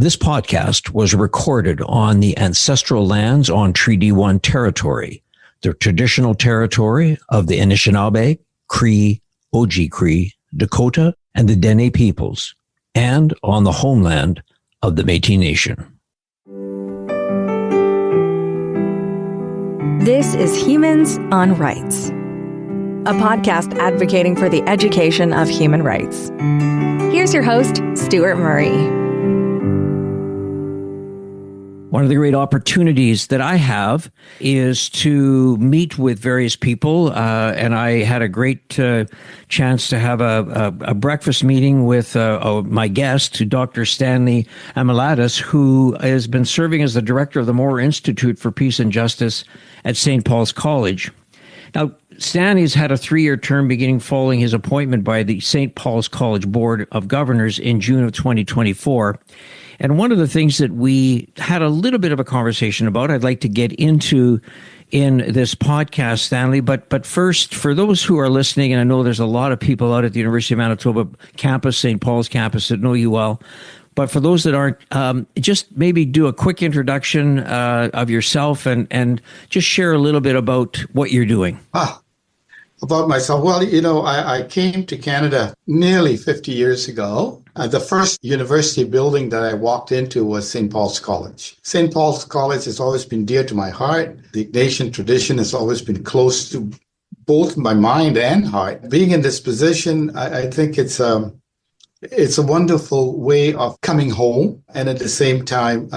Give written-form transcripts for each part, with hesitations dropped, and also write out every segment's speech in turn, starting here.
This podcast was recorded on the ancestral lands on Treaty 1 territory, the traditional territory of the Anishinaabe, Cree, Oji-Cree, Dakota, and the Dene peoples, and on the homeland of the Métis Nation. This is Humans on Rights, a podcast advocating for the education of human rights. Here's your host, Stuart Murray. One of the great opportunities that I have is to meet with various people, and I had a great chance to have a breakfast meeting with my guest, Dr. Stanley Amaladas, who has been serving as the director of the Mauro Institute for Peace and Justice at St. Paul's College. Now, Stanley's had a 3-year term beginning following his appointment by the St. Paul's College Board of Governors in June of 2024. And one of the things that we had a little bit of a conversation about, I'd like to get into in this podcast, Stanley. But first, for those who are listening, and I know there's a lot of people out at the University of Manitoba campus, St. Paul's campus, that know you well. But for those that aren't, just maybe do a quick introduction of yourself and just share a little bit about what you're doing. About myself. Well, I came to Canada nearly 50 years ago. The first university building that I walked into was St. Paul's College. St. Paul's College has always been dear to my heart. The Ignatian tradition has always been close to both my mind and heart. Being in this position, I think it's a wonderful way of coming home and at the same time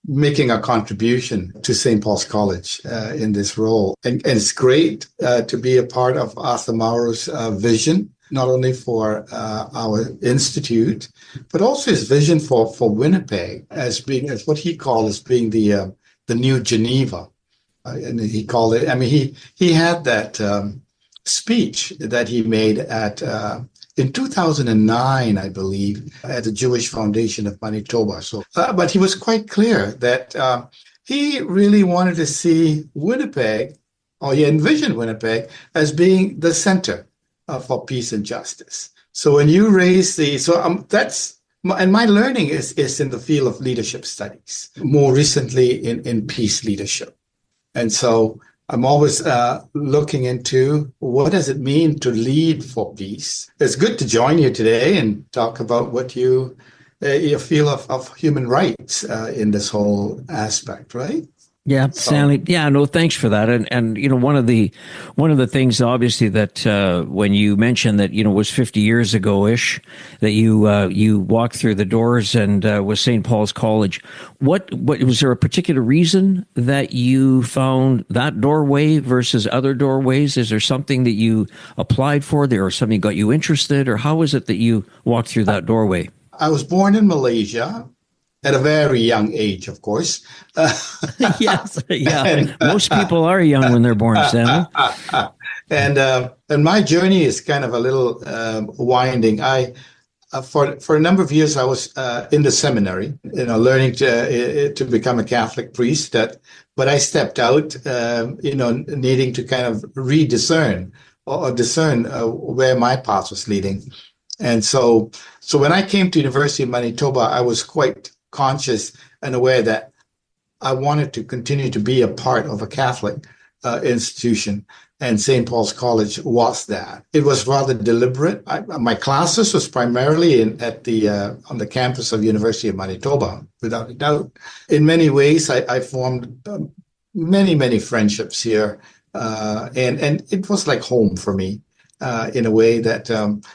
making a contribution to St. Paul's College in this role. And it's great to be a part of Arthur Mauro's vision, not only for our institute, but also his vision for Winnipeg as what he called as being the new Geneva. And he called it, he had that speech that he made in 2009, I believe, at the Jewish Foundation of Manitoba. But he was quite clear that he really wanted to see Winnipeg, or he envisioned Winnipeg as being the center for peace and justice. So when you raise and my learning is in the field of leadership studies, more recently in peace leadership. And so I'm always looking into what does it mean to lead for peace. It's good to join you today and talk about what you feel of human rights in this whole aspect, right? Yeah, Stanley. Yeah, no, thanks for that. And one of the things, obviously, that when you mentioned that was 50 years ago-ish that you walked through the doors and with St. Paul's College. What was there a particular reason that you found that doorway versus other doorways? Is there something that you applied for there, or something got you interested, or how was it that you walked through that doorway? I was born in Malaysia. At a very young age, of course. Yes, yeah. And most people are young when they're born, Stanley. And my journey is kind of a little winding. For a number of years, I was in the seminary, learning to become a Catholic priest. But I stepped out, needing to kind of rediscern or discern where my path was leading. And so when I came to University of Manitoba, I was quite conscious and aware that I wanted to continue to be a part of a Catholic institution, and St. Paul's College was that. It was rather deliberate. My classes was primarily on the campus of University of Manitoba, without a doubt. In many ways, I formed many friendships here, and it was like home for me in a way that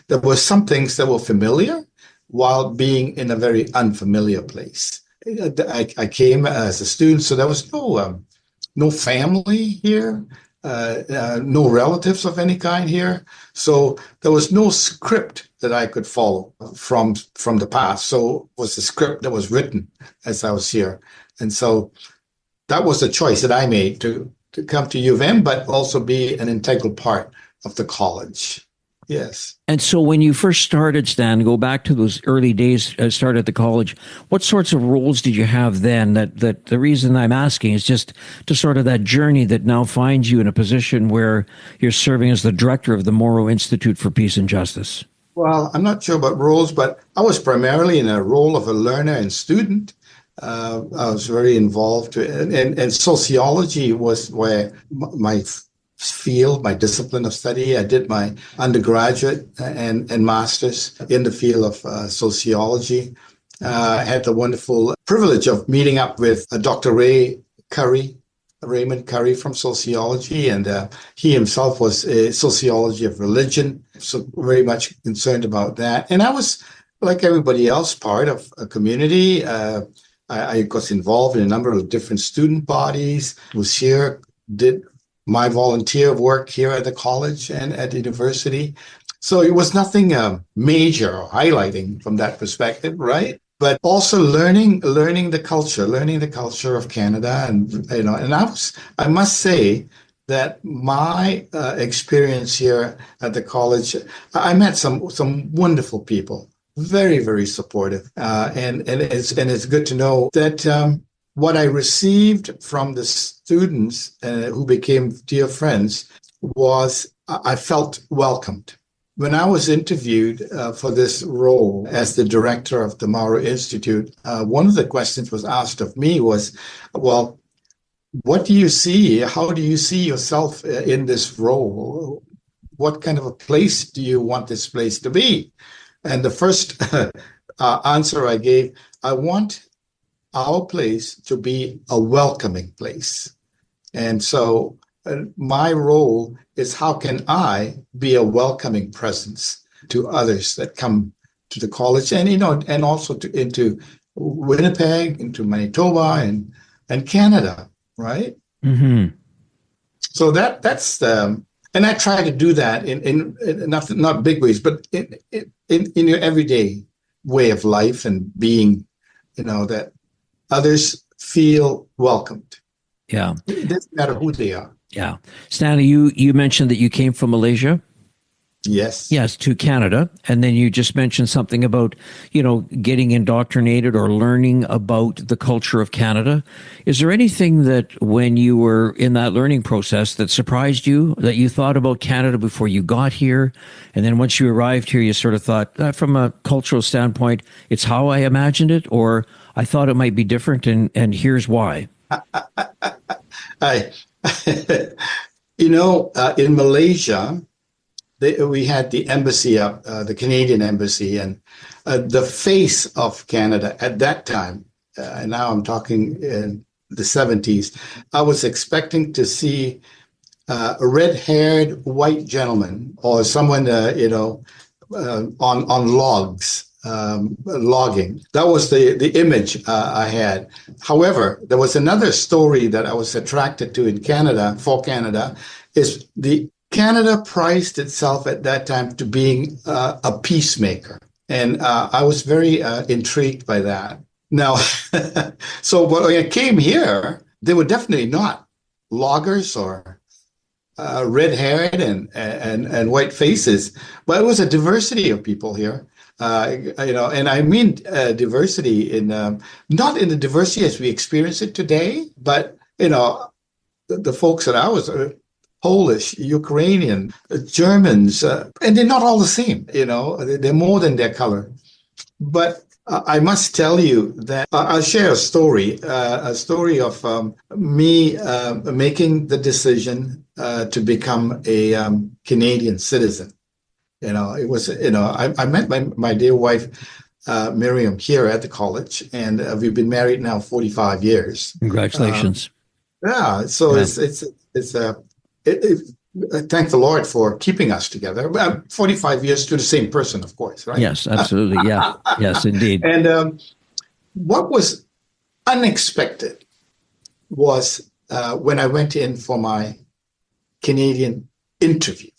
there were some things that were familiar, while being in a very unfamiliar place. I came as a student, so there was no family here, no relatives of any kind here. So there was no script that I could follow from the past. So it was the script that was written as I was here. And so that was the choice that I made to come to U of M, but also be an integral part of the college. Yes. And so when you first started, Stan, go back to those early days, started at the college, what sorts of roles did you have then? That the reason I'm asking is just to sort of that journey that now finds you in a position where you're serving as the director of the Mauro Institute for Peace and Justice. Well, I'm not sure about roles, but I was primarily in a role of a learner and student. I was very involved, and sociology was where my field, my discipline of study. I did my undergraduate and master's in the field of sociology. I had the wonderful privilege of meeting up with Dr. Raymond Curry from sociology, and he himself was a sociology of religion, so very much concerned about that. And I was, like everybody else, part of a community. I got involved in a number of different student bodies, was here, did my volunteer work here at the college and at the university. So it was nothing major or highlighting from that perspective, right? But also learning the culture of Canada, and and I must say that my experience here at the college, I met some wonderful people, very, very supportive, and it's good to know that what I received from the students who became dear friends was I felt welcomed. When I was interviewed for this role as the director of the Mauro Institute, one of the questions was asked of me was, well, what do you see? How do you see yourself in this role? What kind of a place do you want this place to be? And the first answer I gave, I want our place to be a welcoming place. And so my role is, how can I be a welcoming presence to others that come to the college, and and also into Winnipeg, into Manitoba, and Canada, right? Mm-hmm. So that's the, and I try to do that in not big ways, but in your everyday way of life and being, that others feel welcomed. Yeah, It doesn't matter who they are. yeah. Stanley, you mentioned that you came from Malaysia. Yes. Yes, to Canada. And then you just mentioned something about, getting indoctrinated or learning about the culture of Canada. Is there anything that when you were in that learning process that surprised you, that you thought about Canada before you got here? And then once you arrived here, you sort of thought, from a cultural standpoint, it's how I imagined it, or I thought it might be different, and here's why. I, in Malaysia, we had the embassy up, the Canadian embassy, and the face of Canada at that time, and now I'm talking in the 70s, I was expecting to see a red-haired white gentleman or someone, on logs, logging. That was the image I had. However, there was another story that I was attracted to in Canada, for Canada, is Canada prized itself at that time to being a peacemaker. And I was very intrigued by that. Now, so when I came here, they were definitely not loggers or red-haired and white faces, but it was a diversity of people here. And I mean diversity in not in the diversity as we experience it today, but the folks that I was Polish, Ukrainian, Germans, and they're not all the same. They're more than their color. But I must tell you that I'll share a story of me making the decision to become a Canadian citizen. It was, I met my dear wife, Miriam, here at the college, and we've been married now 45 years. Congratulations. Yeah. So yeah. Thank the Lord for keeping us together. 45 years to the same person, of course, right? Yes, absolutely. Yeah. Yes, indeed. And what was unexpected was when I went in for my Canadian interview.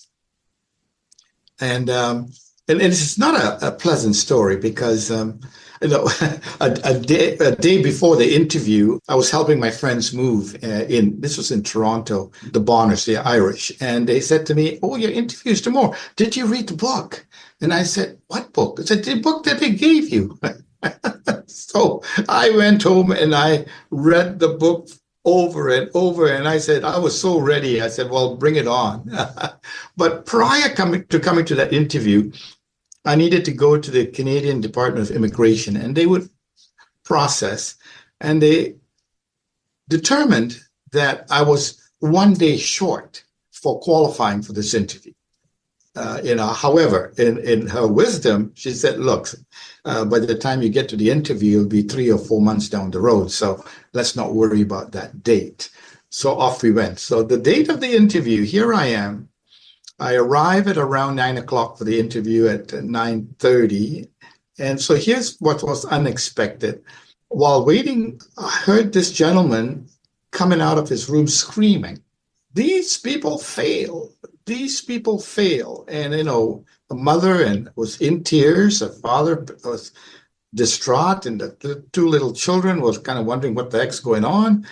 And it's not a pleasant story because, a day before the interview, I was helping my friends move this was in Toronto, the Bonners, they're Irish. And they said to me, "Oh, your interview is tomorrow. Did you read the book?" And I said, "What book?" I said, "The book that they gave you." So I went home and I read the book over and over. And I said, I was so ready. I said, well, bring it on. But prior coming to that interview, I needed to go to the Canadian Department of Immigration, and they would process, and they determined that I was 1 day short for qualifying for this interview. However, in her wisdom, she said, look, by the time you get to the interview, it'll be 3 or 4 months down the road. So let's not worry about that date. So off we went. So the date of the interview, here I am. I arrive at around 9 o'clock for the interview at 9:30. And so here's what was unexpected. While waiting, I heard this gentleman coming out of his room screaming, "These people fail. These people fail." And, the mother was in tears. Her father was distraught. And the two little children was kind of wondering what the heck's going on.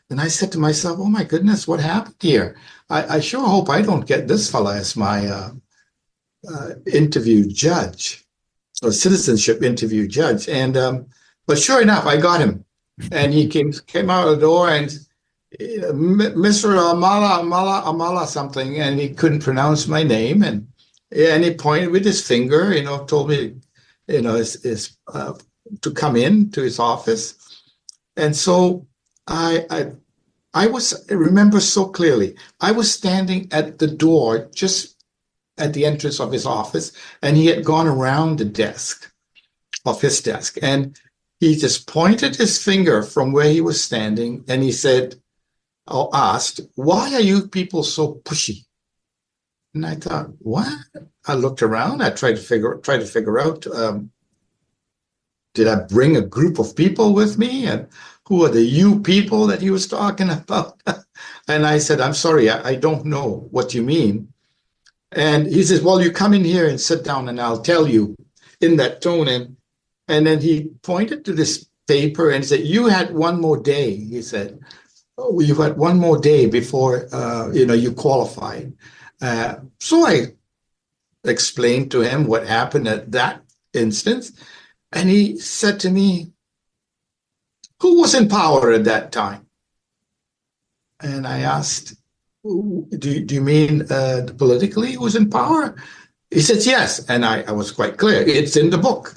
And I said to myself, oh, my goodness, what happened here? I sure hope I don't get this fella as my interview judge or citizenship interview judge. And but sure enough, I got him. And he came out of the door and Mr. Amala something, and he couldn't pronounce my name, and he pointed with his finger, told me, to come in to his office. And so I remember so clearly, I was standing at the door, just at the entrance of his office, and he had gone around the desk of his desk, and he just pointed his finger from where he was standing, and he said, or asked, "Why are you people so pushy?" And I thought, what? I looked around. I tried to figure out, did I bring a group of people with me? And who are the you people that he was talking about? And I said, I'm sorry, I don't know what you mean. And he says, well, you come in here and sit down and I'll tell you, in that tone. And then he pointed to this paper and said, you had one more day, he said. Oh, you had one more day before, you qualified. So I explained to him what happened at that instance. And he said to me, who was in power at that time? And I asked, do you mean politically who was in power? He said, yes. And I was quite clear. It's in the book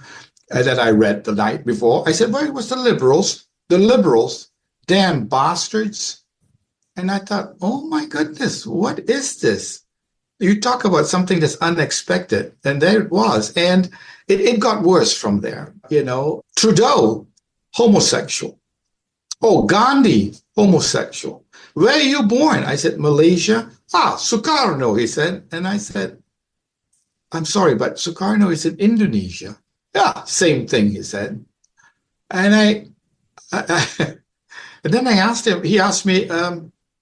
that I read the night before. I said, well, it was the liberals, damn bastards. And I thought, oh my goodness, what is this? You talk about something that's unexpected. And there it was. And it got worse from there. Trudeau, homosexual. Oh, Gandhi, homosexual. Where are you born? I said, Malaysia. Sukarno, he said. And I said, I'm sorry, but Sukarno is in Indonesia. Yeah, same thing, he said. And and then I asked him, he asked me,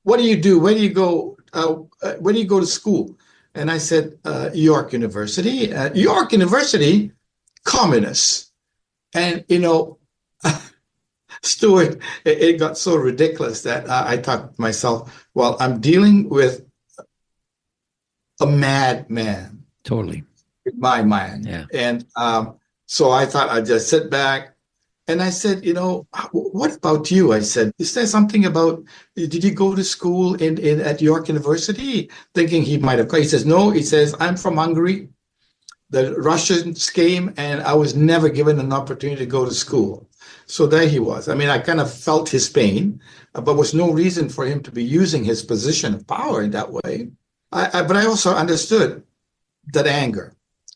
what do you do? Where do you go? Where do you go to school? And I said, York University. York University, communists. And, Stuart, it got so ridiculous that I thought to myself, well, I'm dealing with a madman. Totally. My mind. Yeah. And so I thought I'd just sit back. And I said, what about you? I said, is there something about, did you go to school at York University? Thinking he might have. He says, no. He says, I'm from Hungary. The Russians came and I was never given an opportunity to go to school. So there he was. I mean, I kind of felt his pain, but was no reason for him to be using his position of power in that way. But I also understood that anger.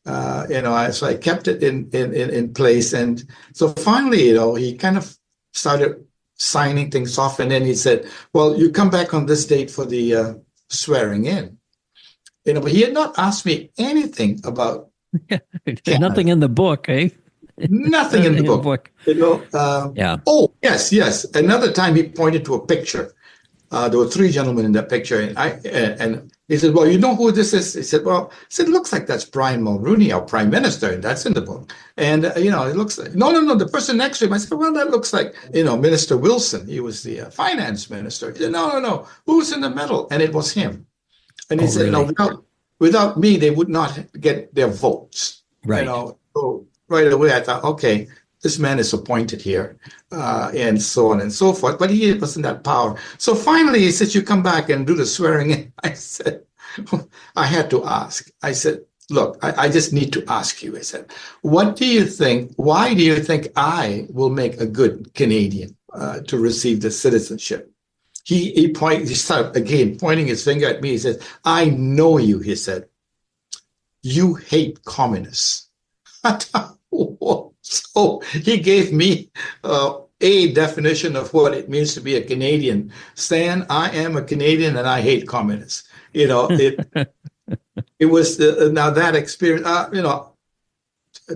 So I kept it in place. And so finally, he kind of started signing things off. And then he said, well, you come back on this date for the swearing in. But he had not asked me anything about nothing in the book, eh? Nothing in the book. Yeah. Oh, yes. Another time he pointed to a picture. There were three gentlemen in that picture. And he said, well, you know who this is? He said, it looks like that's Brian Mulroney, our prime minister, and that's in the book. And, it looks like, no, the person next to him, I said, well, that looks like, Minister Wilson. He was the finance minister. He said, no, who's in the middle? And it was him. And he said, really? No, without me, they would not get their votes. Right. So right away, I thought, okay, this man is appointed here, and so on and so forth. But he wasn't that power. So finally, he said, you come back and do the swearing in. I said, I had to ask. I said, look, I just need to ask you, I said, why do you think I will make a good Canadian to receive the citizenship? He started again pointing his finger at me. He said, I know you, he said. You hate communists. So he gave me a definition of what it means to be a Canadian. Stan, I am a Canadian and I hate communists. It was now that experience,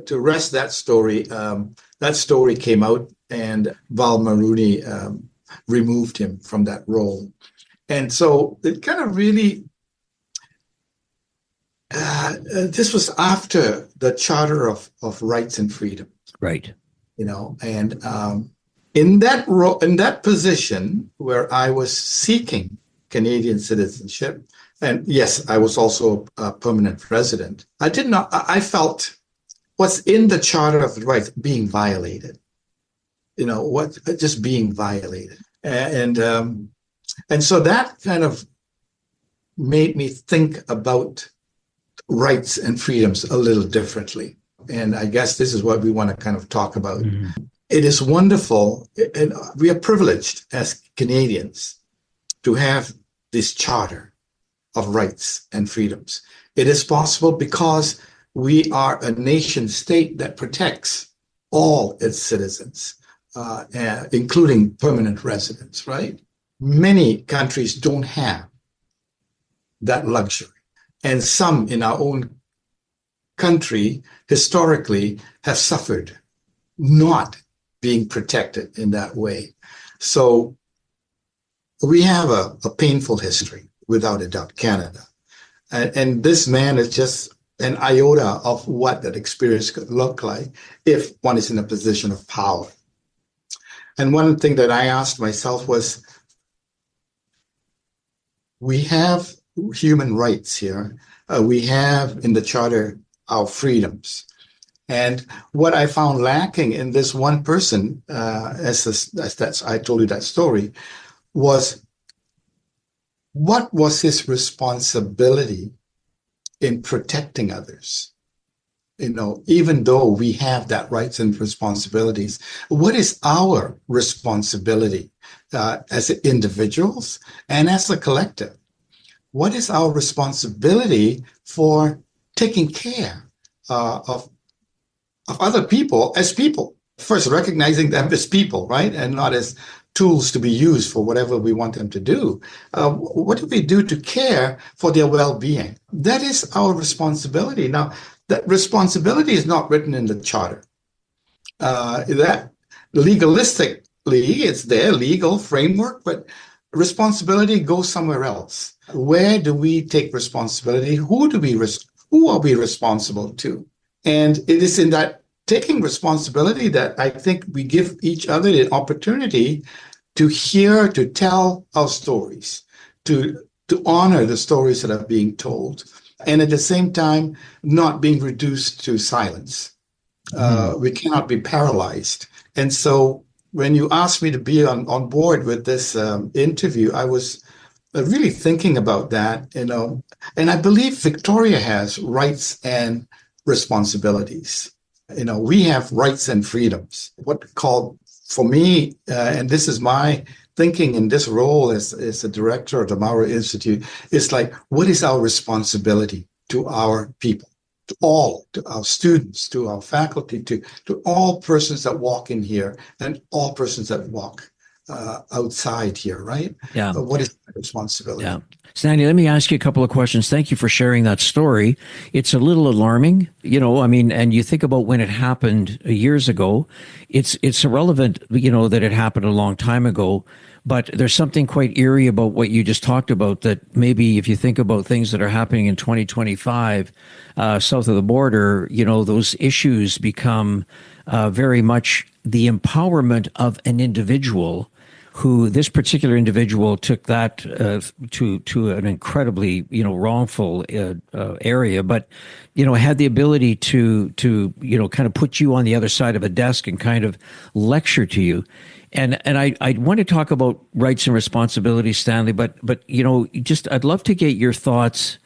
to rest that story came out and Val Maroney removed him from that role. And so it kind of really, this was after the Charter of Rights and Freedom. Right. And in that position where I was seeking Canadian citizenship, and yes, I was also a permanent resident, I felt what's in the Charter of Rights being violated. Just being violated. And so that kind of made me think about rights and freedoms a little differently. And I guess this is what we want to kind of talk about. Mm-hmm. It is wonderful, and we are privileged as Canadians to have this charter of rights and freedoms. It is possible because we are a nation state that protects all its citizens, including permanent residents, right? Many countries don't have that luxury. And some in our own country historically have suffered not being protected in that way. So we have a painful history, without a doubt, Canada. And this man is just an iota of what that experience could look like if one is in a position of power. And one thing that I asked myself was, we have human rights here. We have in the Charter our freedoms. And what I found lacking in this one person, as I told you that story, was what was his responsibility in protecting others? Even though we have that rights and responsibilities, what is our responsibility as individuals and as a collective? What is our responsibility for taking care of other people as people? First, recognizing them as people, right? And not as tools to be used for whatever we want them to do. What do we do to care for their well-being? That is our responsibility. Now, that responsibility is not written in the Charter. That legalistically, it's their legal framework, but responsibility goes somewhere else. Where do we take responsibility? Who are we responsible to? And it is in that taking responsibility that I think we give each other the opportunity to hear, to tell our stories, to honor the stories that are being told, and at the same time, not being reduced to silence. We cannot be paralyzed. And so when you asked me to be on board with this interview, I was really thinking about that, and I believe Victoria has rights and responsibilities. We have rights and freedoms. What called for me, and this is my thinking in this role as the director of the Mauro Institute, is like, what is our responsibility to our people, to our students, to our faculty, to all persons that walk in here and all persons that walk outside here, right? Yeah. What is that responsibility? Yeah. Stanley, let me ask you a couple of questions. Thank you for sharing that story. It's a little alarming, and you think about when it happened years ago. It's irrelevant, that it happened a long time ago, but there's something quite eerie about what you just talked about, that maybe if you think about things that are happening in 2025, south of the border, those issues become very much the empowerment of an individual, who this particular individual took that to an incredibly wrongful area, but had the ability to kind of put you on the other side of a desk and kind of lecture to you. And I want to talk about rights and responsibilities, Stanley, but I'd love to get your thoughts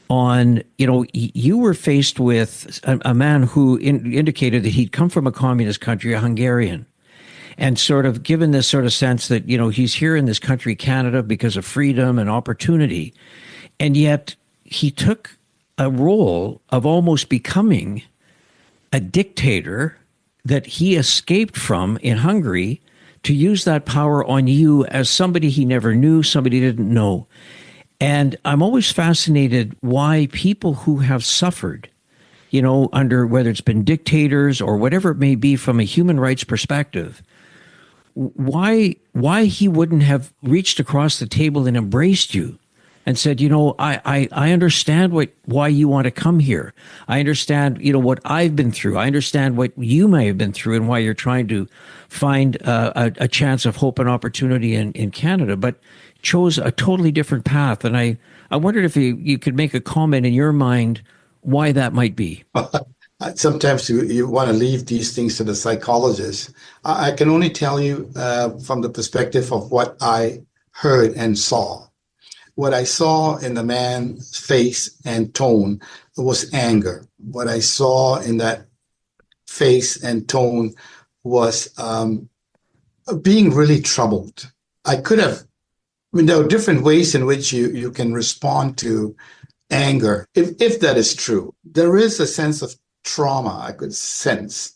on, you were faced with a man who indicated that he'd come from a communist country, a Hungarian, and sort of given this sort of sense that, he's here in this country, Canada, because of freedom and opportunity. And yet he took a role of almost becoming a dictator that he escaped from in Hungary to use that power on you as somebody he never knew, somebody he didn't know. And I'm always fascinated why people who have suffered, under whether it's been dictators or whatever it may be from a human rights perspective, why he wouldn't have reached across the table and embraced you and said, I understand why you want to come here. I understand, what I've been through. I understand what you may have been through and why you're trying to find a chance of hope and opportunity in Canada, but chose a totally different path. And I wondered if you could make a comment in your mind why that might be. Sometimes you want to leave these things to the psychologists. I can only tell you from the perspective of what I heard and saw. What I saw in the man's face and tone was anger. What I saw in that face and tone was being really troubled. There are different ways in which you can respond to anger, if that is true. There is a sense of trauma I could sense,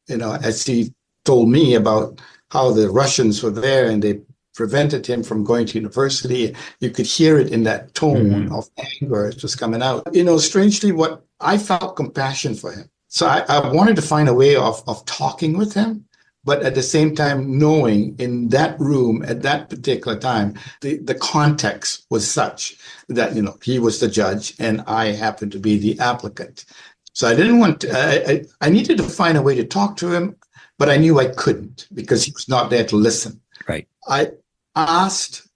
as he told me about how the Russians were there and they prevented him from going to university. You could hear it in that tone of anger. It was coming out. Strangely, what I felt compassion for him. So I wanted to find a way of talking with him, but at the same time, knowing in that room at that particular time, the context was such that, he was the judge and I happened to be the applicant. So I didn't want to, I needed to find a way to talk to him, but I knew I couldn't because he was not there to listen. Right. I asked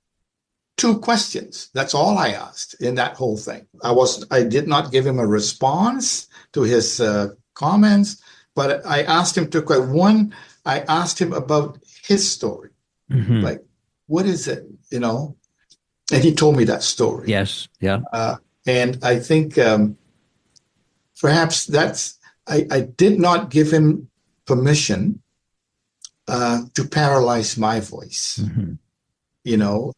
2 questions. That's all I asked in that whole thing. I did not give him a response to his comments, but I asked him 2 questions. One, I asked him about his story. Like, what is it, And he told me that story. Yes. Yeah. And I think perhaps I did not give him permission to paralyze my voice.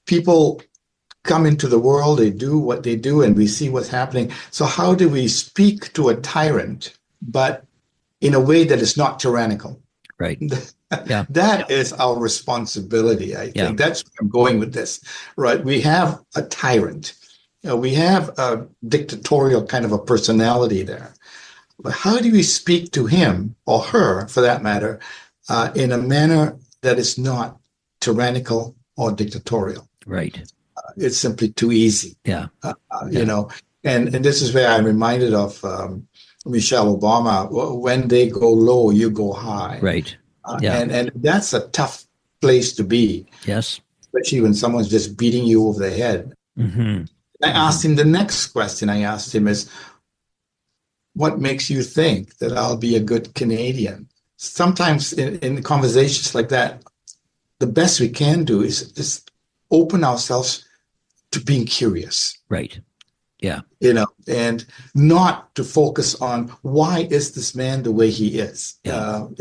People come into the world, they do what they do, and we see what's happening. So how do we speak to a tyrant, but in a way that is not tyrannical? Right. Yeah. That is our responsibility, I think. That's where I'm going with this, right? We have a tyrant. We have a dictatorial kind of a personality there. But how do we speak to him or her, for that matter, in a manner that is not tyrannical or dictatorial? Right. It's simply too easy. Yeah. And this is where I'm reminded of Michelle Obama. When they go low, you go high. Right. And that's a tough place to be. Yes. Especially when someone's just beating you over the head. I asked him the next question I asked him is, what makes you think that I'll be a good Canadian? Sometimes in conversations like that, the best we can do is just open ourselves to being curious. Right. Yeah. And not to focus on why is this man the way he is, or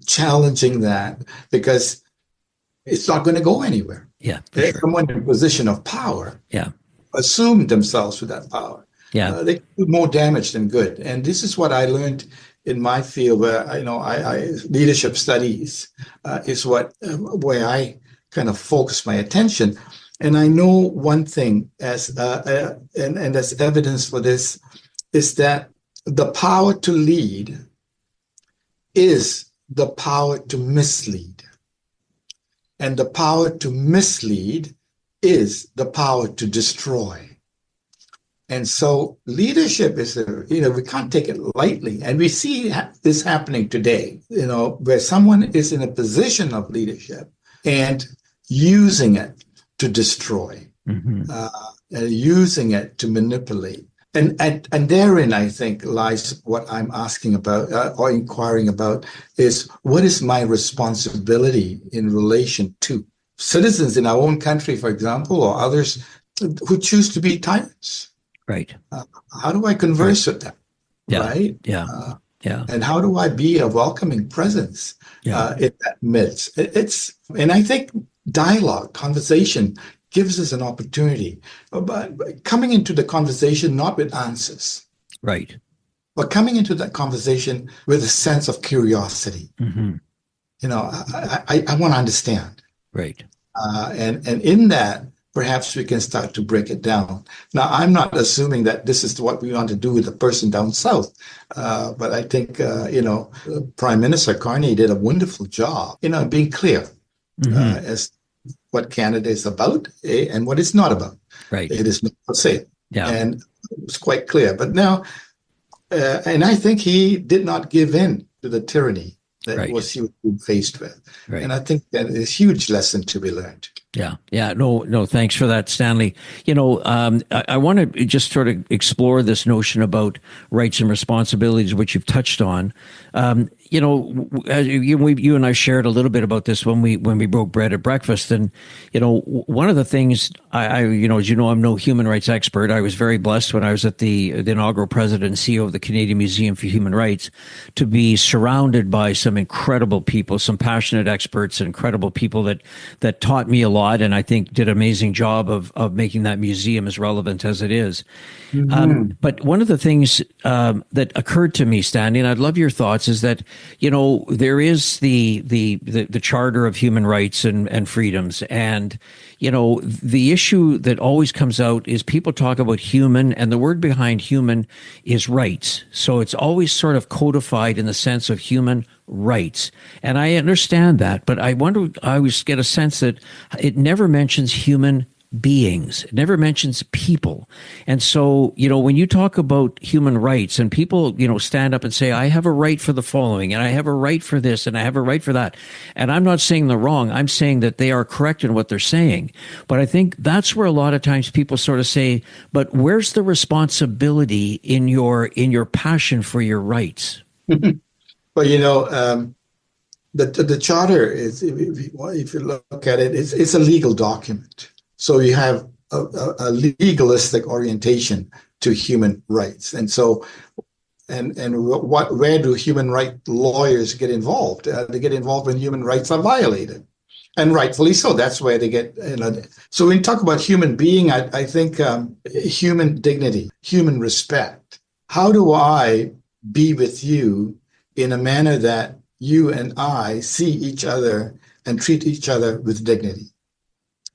challenging that, because it's not going to go anywhere. Yeah. There's someone in a position of power. Yeah. Assume themselves with that power. Yeah. They do more damage than good. And this is what I learned in my field, where I leadership studies is where I kind of focus my attention. And I know one thing as evidence for this is that the power to lead is the power to mislead. And the power to mislead is the power to destroy. And so leadership is, we can't take it lightly. And we see this happening today, where someone is in a position of leadership and using it to destroy, using it to manipulate. And therein, I think, lies what I'm asking about or inquiring about is, what is my responsibility in relation to citizens in our own country, for example, or others who choose to be tyrants? Right. How do I converse with them? Yeah. Right? Yeah. Yeah. And how do I be a welcoming presence Yeah. in that midst? And I think dialogue, conversation gives us an opportunity, but coming into the conversation not with answers, Right. but coming into that conversation with a sense of curiosity. Mm-hmm. I want to understand. Right. And in that, perhaps we can start to break it down. Now, I'm not assuming that this is what we want to do with the person down south, but I think, Prime Minister Carney did a wonderful job, being clear as what Canada is about and what it's not about. Right. It is not per se. Yeah. And it was quite clear. But now, and I think he did not give in to the tyranny that he was being faced with. Right. And I think that is a huge lesson to be learned. Yeah. Yeah. No, thanks for that, Stanley. I want to just sort of explore this notion about rights and responsibilities, which you've touched on. You and I shared a little bit about this when we broke bread at breakfast. And, one of the things as you know, I'm no human rights expert. I was very blessed when I was at the inaugural president and CEO of the Canadian Museum for Human Rights to be surrounded by some incredible people, some passionate experts, incredible people that taught me a lot. And I think did an amazing job of making that museum as relevant as it is. But one of the things that occurred to me, Stanley, and I'd love your thoughts, is that there is the Charter of Human Rights and Freedoms, and the issue that always comes out is people talk about human, and the word behind human is rights. So it's always sort of codified in the sense of human rights. And I understand that, but I always get a sense that it never mentions human beings. It never mentions people. And so, when you talk about human rights and people, stand up and say, I have a right for the following, and I have a right for this, and I have a right for that. And I'm not saying they're wrong. I'm saying that they are correct in what they're saying. But I think that's where a lot of times people sort of say, but where's the responsibility in your passion for your rights? Well, the charter is, if you look at it, it's a legal document. So you have a legalistic orientation to human rights, and so, where do human rights lawyers get involved? They get involved when human rights are violated, and rightfully so. That's where they get. So when you talk about human being, I think human dignity, human respect. How do I be with you in a manner that you and I see each other and treat each other with dignity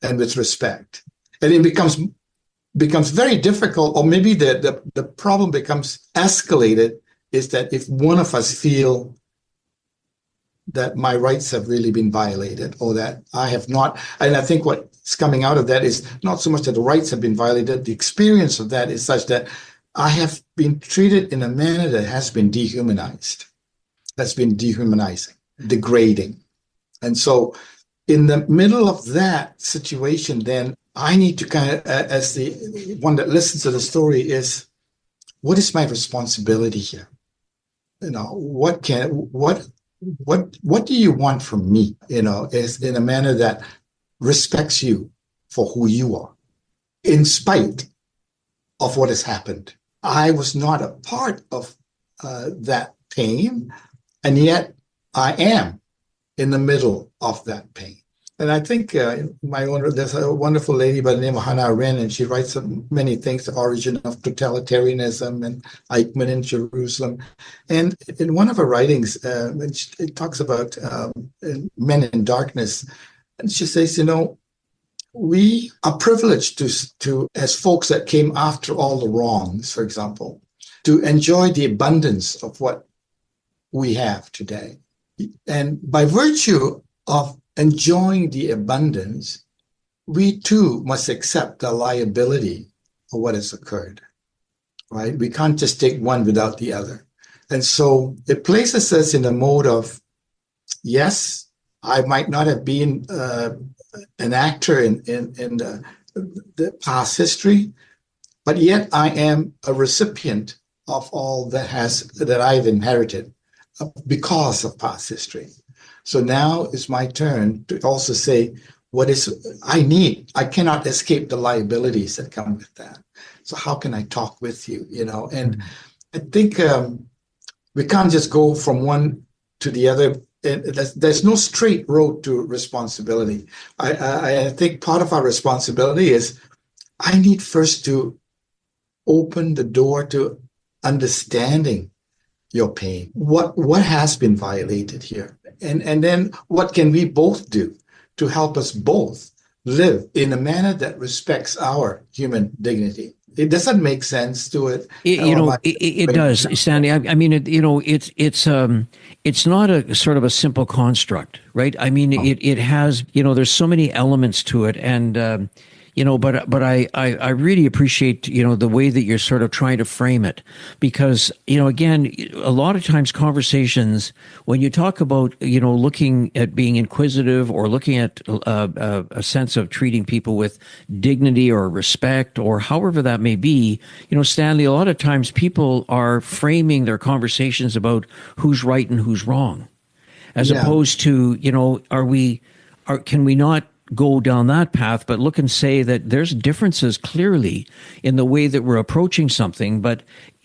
and with respect? And it becomes very difficult, or maybe the problem becomes escalated, is that if one of us feel that my rights have really been violated, or that I have not, and I think what's coming out of that is not so much that the rights have been violated, the experience of that is such that I have been treated in a manner that has been dehumanized, that's been dehumanizing, degrading. And so in the middle of that situation, then I need to kind of, as the one that listens to the story, is what is my responsibility here? What do you want from me? Is in a manner that respects you for who you are, in spite of what has happened. I was not a part of that pain, and yet I am in the middle of that pain. And I think there's a wonderful lady by the name of Hannah Arendt, and she writes many things, the origin of totalitarianism and Eichmann in Jerusalem. And in one of her writings, it talks about men in darkness. And she says, we are privileged to, as folks that came after all the wrongs, for example, to enjoy the abundance of what we have today. And by virtue of enjoying the abundance, we too must accept the liability of what has occurred, right? We can't just take one without the other. And so it places us in a mode of, yes, I might not have been an actor in the past history, but yet I am a recipient of all that I've inherited because of past history. So now it's my turn to also say, I cannot escape the liabilities that come with that. So how can I talk with you, And I think we can't just go from one to the other. There's no straight road to responsibility. I think part of our responsibility is I need first to open the door to understanding your pain. What has been violated here? And then what can we both do to help us both live in a manner that respects our human dignity? It doesn't make sense to it. It does, Stanley. I mean, it's not a sort of a simple construct, right? I mean, it has, there's so many elements to it, and but I really appreciate, the way that you're sort of trying to frame it, because, again, a lot of times conversations, when you talk about, looking at being inquisitive or looking at a sense of treating people with dignity or respect or however that may be, Stanley, a lot of times people are framing their conversations about who's right and who's wrong, as opposed to, can we not go down that path, but look and say that there's differences clearly in the way that we're approaching something. But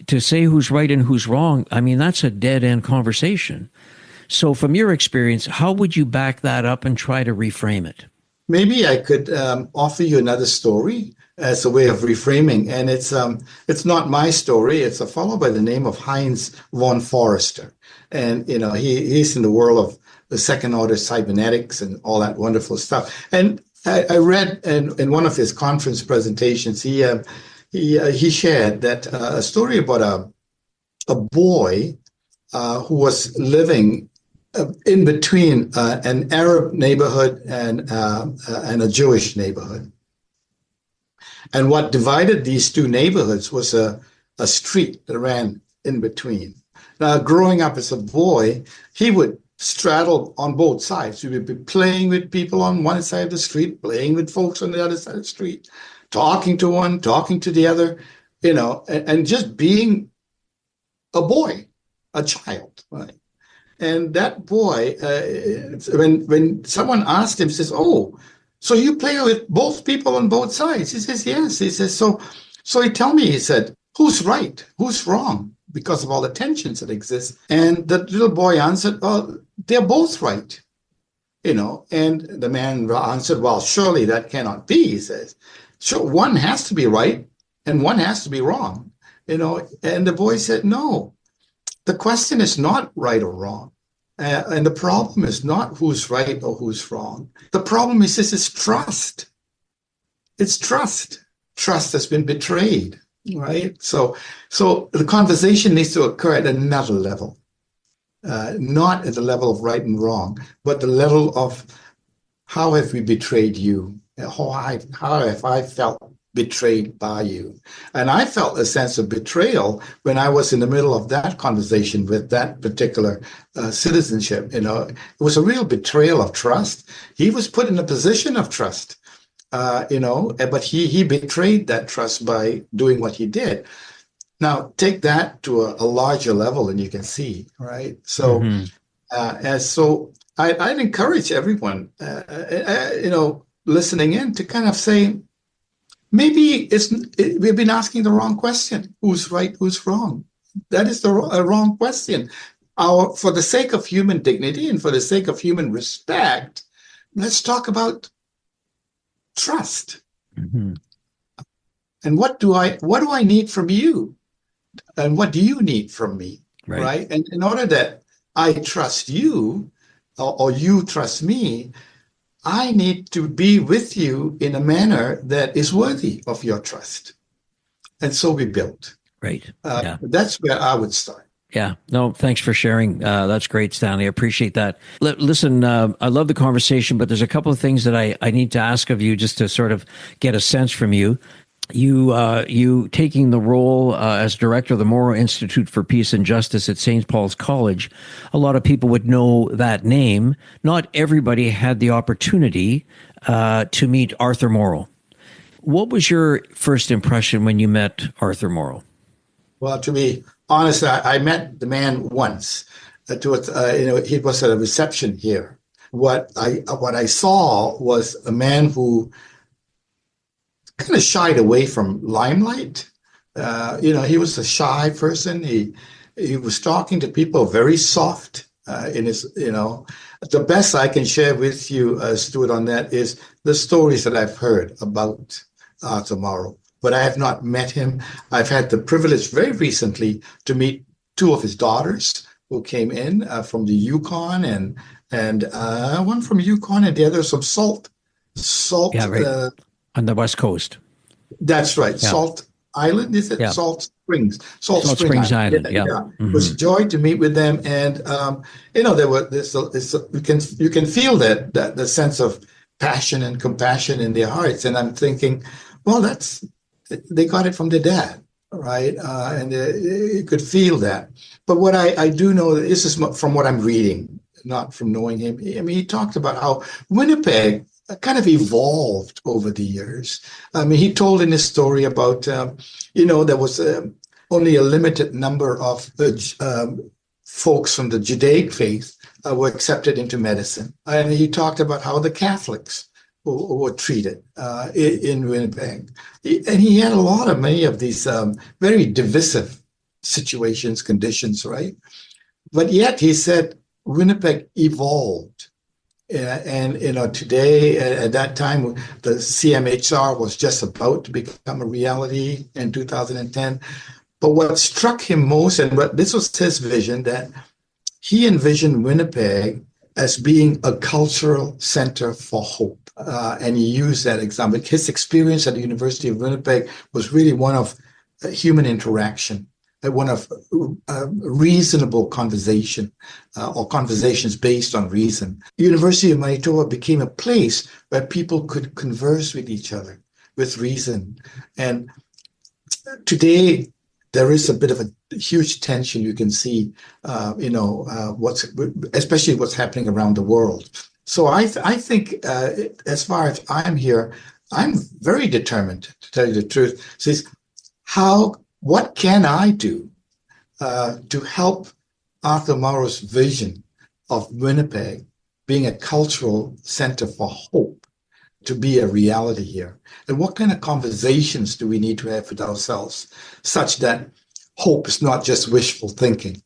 to say who's right and who's wrong, I mean, that's a dead end conversation. So from your experience, how would you back that up and try to reframe it? Maybe I could offer you another story as a way of reframing. And it's not my story. It's a fellow by the name of Heinz von Forrester. And, he's in the world of the second order cybernetics and all that wonderful stuff. And I read in one of his conference presentations, he shared that a story about a boy who was living in between an Arab neighborhood and a Jewish neighborhood. And what divided these two neighborhoods was a street that ran in between. Now, growing up as a boy, he would straddle on both sides. He would be playing with people on one side of the street, playing with folks on the other side of the street, talking to one, talking to the other, and just being a boy, a child, right? And that boy, when someone asked him, says, "Oh, so you play with both people on both sides?" He says, "Yes." He says, so he tell me, he said, "Who's right? Who's wrong?" Because of all the tensions that exist. And the little boy answered, "Well, they're both right." And the man answered, "Well, surely that cannot be," he says. "Sure, one has to be right and one has to be wrong." And the boy said, "No, the question is not right or wrong. And the problem is not who's right or who's wrong. The problem is trust. It's trust. Trust has been betrayed, right? So the conversation needs to occur at another level, not at the level of right and wrong, but the level of how have we betrayed you? How have I felt betrayed by you?" And I felt a sense of betrayal when I was in the middle of that conversation with that particular citizenship. It was a real betrayal of trust. He was put in a position of trust, but he betrayed that trust by doing what he did. Now, take that to a larger level and you can see, right? So, I'd encourage everyone, listening in to kind of say, maybe we've been asking the wrong question. Who's right? Who's wrong? That is the wrong question. For the sake of human dignity and for the sake of human respect, let's talk about trust. Mm-hmm. And what do I need from you? And what do you need from me? Right? And in order that I trust you or you trust me, I need to be with you in a manner that is worthy of your trust. And so we build. Right. That's where I would start. Yeah. No, thanks for sharing. That's great, Stanley. I appreciate that. Listen, I love the conversation, but there's a couple of things that I need to ask of you just to sort of get a sense from you. You taking the role as director of the Mauro Institute for Peace and Justice at St. Paul's College. A lot of people would know that name. Not everybody had the opportunity to meet Arthur Mauro. What was your first impression when you met Arthur Mauro? Well, to be honest, I met the man once. He was at a reception here. what I saw was a man who kind of shied away from limelight. He was a shy person. He was talking to people very soft in his, the best I can share with you, Stuart, on that is the stories that I've heard about Arthur Mauro, but I have not met him. I've had the privilege very recently to meet two of his daughters who came in from the Yukon and one from Yukon and the other from Salt. Yeah, right. On the West Coast. That's right. Yeah. Salt Island, is it? Yeah. Salt Springs. Salt Springs Island. Yeah. Mm-hmm. It was a joy to meet with them, and there were you can feel that the sense of passion and compassion in their hearts, and I'm thinking, well, they got it from their dad, right? And you could feel that. But what I do know, this is from what I'm reading, not from knowing him. I mean, he talked about how Winnipeg kind of evolved over the years. I mean, he told in his story about, there was only a limited number of folks from the Judaic faith were accepted into medicine. And he talked about how the Catholics were treated in Winnipeg. And he had many of these very divisive situations, conditions, right? But yet he said Winnipeg evolved. And today, at that time, the CMHR was just about to become a reality in 2010. But what struck him most, this was his vision, that he envisioned Winnipeg as being a cultural center for hope. And he used that example. His experience at the University of Winnipeg was really one of human interaction, one of reasonable conversation or conversations based on reason. The University of Manitoba became a place where people could converse with each other with reason. And today, there is a bit of a huge tension you can see, especially what's happening around the world. So I think as far as I'm here, I'm very determined, to tell you the truth. Says, what can I do to help Arthur Mauro's vision of Winnipeg being a cultural center for hope to be a reality here? And what kind of conversations do we need to have with ourselves such that hope is not just wishful thinking,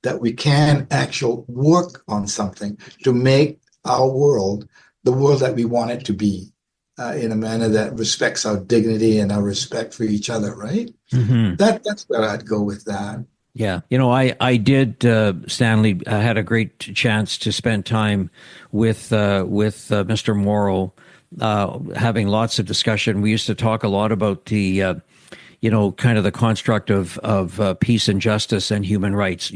that we can actually work on something to make our world the world that we want it to be, in a manner that respects our dignity and our respect for each other, right? Mm-hmm. That's where I'd go with that. Yeah. I did, Stanley, I had a great chance to spend time with Mr. Mauro, having lots of discussion. We used to talk a lot about the, kind of the construct of peace and justice and human rights.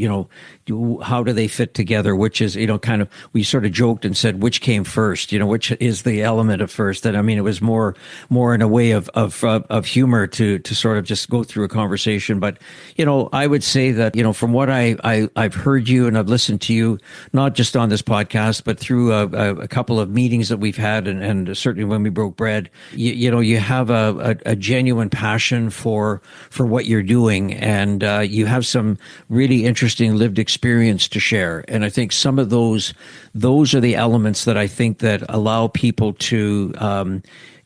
How do they fit together? Which is, kind of, we sort of joked and said, which came first? Which is the element of first? And I mean, it was more in a way of humor to sort of just go through a conversation. But I would say that from what I've heard you and I've listened to you, not just on this podcast, but through a couple of meetings that we've had, and certainly when we broke bread, you have a genuine passion for what you're doing, and you have some really interesting lived experience to share. And I think some of those are the elements that I think that allow people to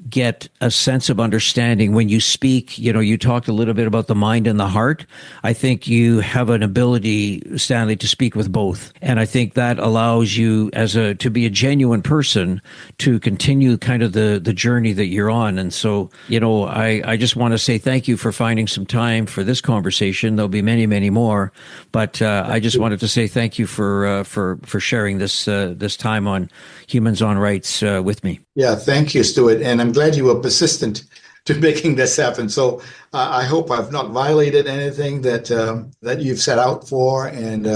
get a sense of understanding. When you speak, you talked a little bit about the mind and the heart. I think you have an ability, Stanley, to speak with both. And I think that allows you to be a genuine person to continue kind of the journey that you're on. And so, I just want to say thank you for finding some time for this conversation. There'll be many, many more, but I just wanted to say thank you for sharing this time on Humans on Rights with me. Yeah, thank you, Stuart. And I'm glad you were persistent to making this happen. So I hope I've not violated anything that you've set out for. And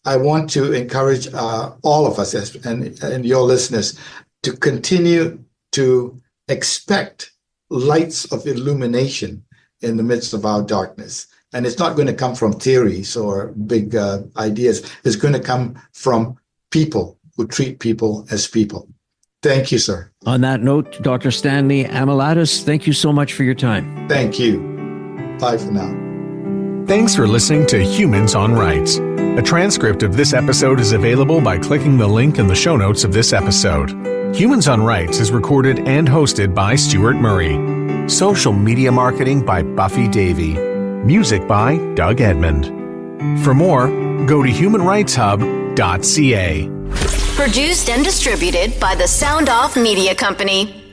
I want to encourage all of us and your listeners to continue to expect lights of illumination in the midst of our darkness. And it's not going to come from theories or big ideas. It's going to come from people who treat people as people. Thank you, sir. On that note, Dr. Stanley Amaladas, thank you so much for your time. Thank you. Bye for now. Thanks for listening to Humans on Rights. A transcript of this episode is available by clicking the link in the show notes of this episode. Humans on Rights is recorded and hosted by Stuart Murray. Social media marketing by Buffy Davey. Music by Doug Edmond. For more, go to humanrightshub.ca. Produced and distributed by the Sound Off Media Company.